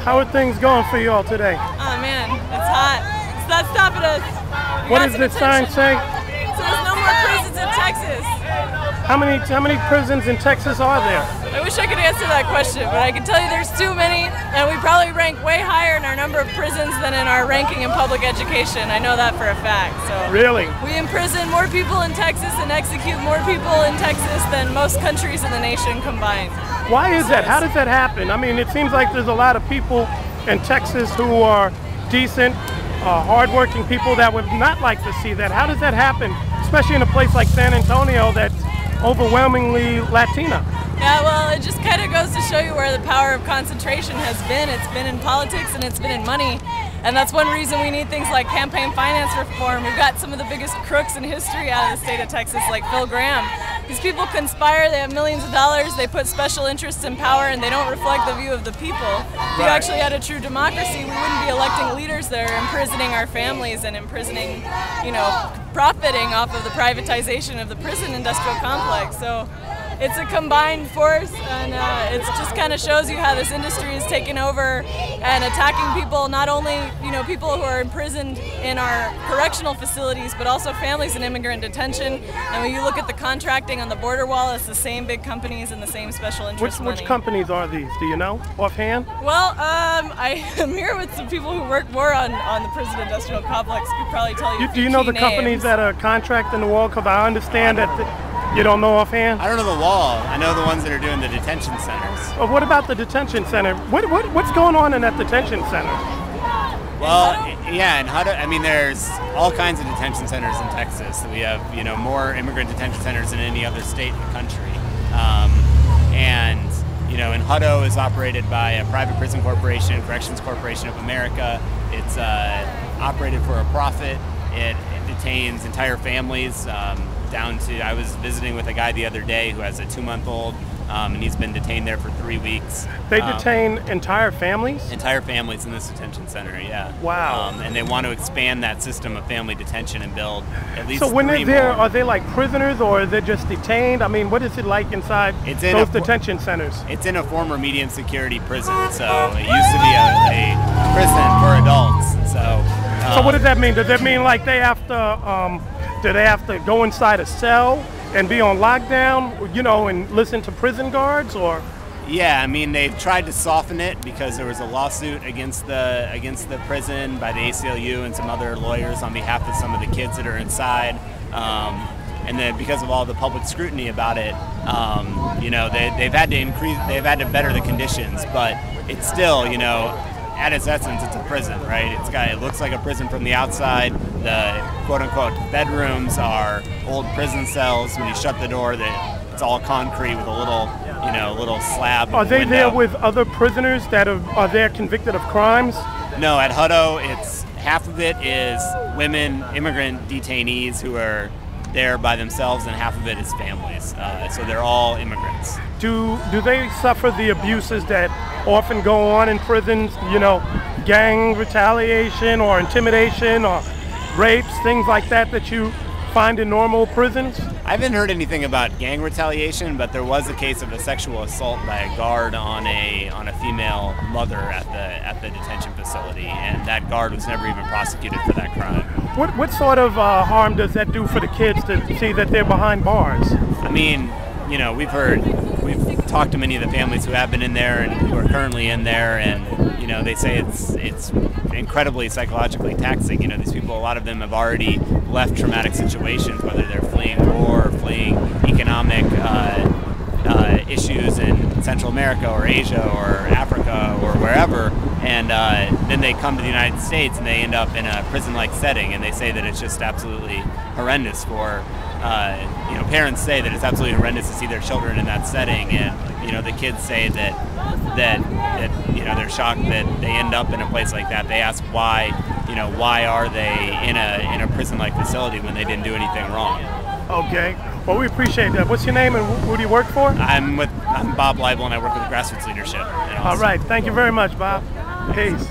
How are things going for you all today? Oh man, it's hot. It's not stopping us. What does this sign say? It says no more prisons in Texas. How many prisons in Texas are there? I wish I could answer that question, but I can tell you there's too many, and we probably rank way higher in our number of prisons than in our ranking in public education. I know that for a fact. So really? We imprison more people in Texas and execute more people in Texas than most countries in the nation combined. Why is that? How does that happen? I mean, it seems like there's a lot of people in Texas who are decent, hardworking people that would not like to see that. How does that happen, especially in a place like San Antonio that's overwhelmingly Latina? Yeah, well, it just kind of goes to show you where the power of concentration has been. It's been in politics and it's been in money. And that's one reason we need things like campaign finance reform. We've got some of the biggest crooks in history out of the state of Texas, like Phil Graham. These people conspire, they have millions of dollars, they put special interests in power, and they don't reflect the view of the people. If you actually had a true democracy, we wouldn't be electing leaders that are imprisoning our families and imprisoning, profiting off of the privatization of the prison industrial complex. So it's a combined force, and it just kind of shows you how this industry is taking over and attacking people, not only people who are imprisoned in our correctional facilities, but also families in immigrant detention. And when you look at the contracting on the border wall, it's the same big companies and the same special interest money. Which companies are these? Do you know offhand? Well, I am here with some people who work more on the prison industrial complex. Could probably tell you. Do you know the companies that are contracting the wall? Because I understand that. You don't know offhand? I don't know the wall. I know the ones that are doing the detention centers. Well, what about the detention center? What's going on in that detention center? Well, yeah, in Hutto, I mean, there's all kinds of detention centers in Texas. We have, more immigrant detention centers than any other state in the country. In Hutto is operated by a private prison corporation, Corrections Corporation of America. It's operated for a profit. It detains entire families. Down to, I was visiting with a guy the other day who has a 2-month-old, and he's been detained there for 3 weeks. They detain entire families? Entire families in this detention center, yeah. Wow. And they want to expand that system of family detention and build at least So when they're 3 there, more. are they like prisoners or are they just detained? I mean, what is it like inside those detention centers? It's in a former medium security prison, so it used to be a prison for adults. So what does that mean? Does that mean like they have to, do they have to go inside a cell and be on lockdown, and listen to prison guards, or? Yeah, I mean, they've tried to soften it because there was a lawsuit against the prison by the ACLU and some other lawyers on behalf of some of the kids that are inside. And then because of all the public scrutiny about it, they've had to better the conditions, but it's still, at its essence, it's a prison, right? It looks like a prison from the outside. The quote-unquote bedrooms are old prison cells. When you shut the door, it's all concrete with a little slab. Are they there with other prisoners that are there convicted of crimes? No, at Hutto, half of it is women, immigrant detainees who are there by themselves, and half of it is families. So they're all immigrants. Do they suffer the abuses that often go on in prisons, gang retaliation or intimidation or rapes, things like that you find in normal prisons? I haven't heard anything about gang retaliation, but there was a case of a sexual assault by a guard on a female mother at the detention facility, and that guard was never even prosecuted for that crime. What sort of harm does that do for the kids to see that they're behind bars? I mean, we've talked to many of the families who have been in there and who are currently in there, and they say it's incredibly psychologically taxing. These people, a lot of them have already left traumatic situations, whether they're fleeing war, fleeing economic issues in Central America or Asia or Africa or wherever, and then they come to the United States and they end up in a prison-like setting, and they say that it's just absolutely horrendous for parents say that it's absolutely horrendous to see their children in that setting, and the kids say that they're shocked that they end up in a place like that. They ask why are they in a prison-like facility when they didn't do anything wrong. Okay. Well, we appreciate that. What's your name and who do you work for? I'm Bob Leibel, and I work with Grassroots Leadership. All right. Thank you very much, Bob. Peace.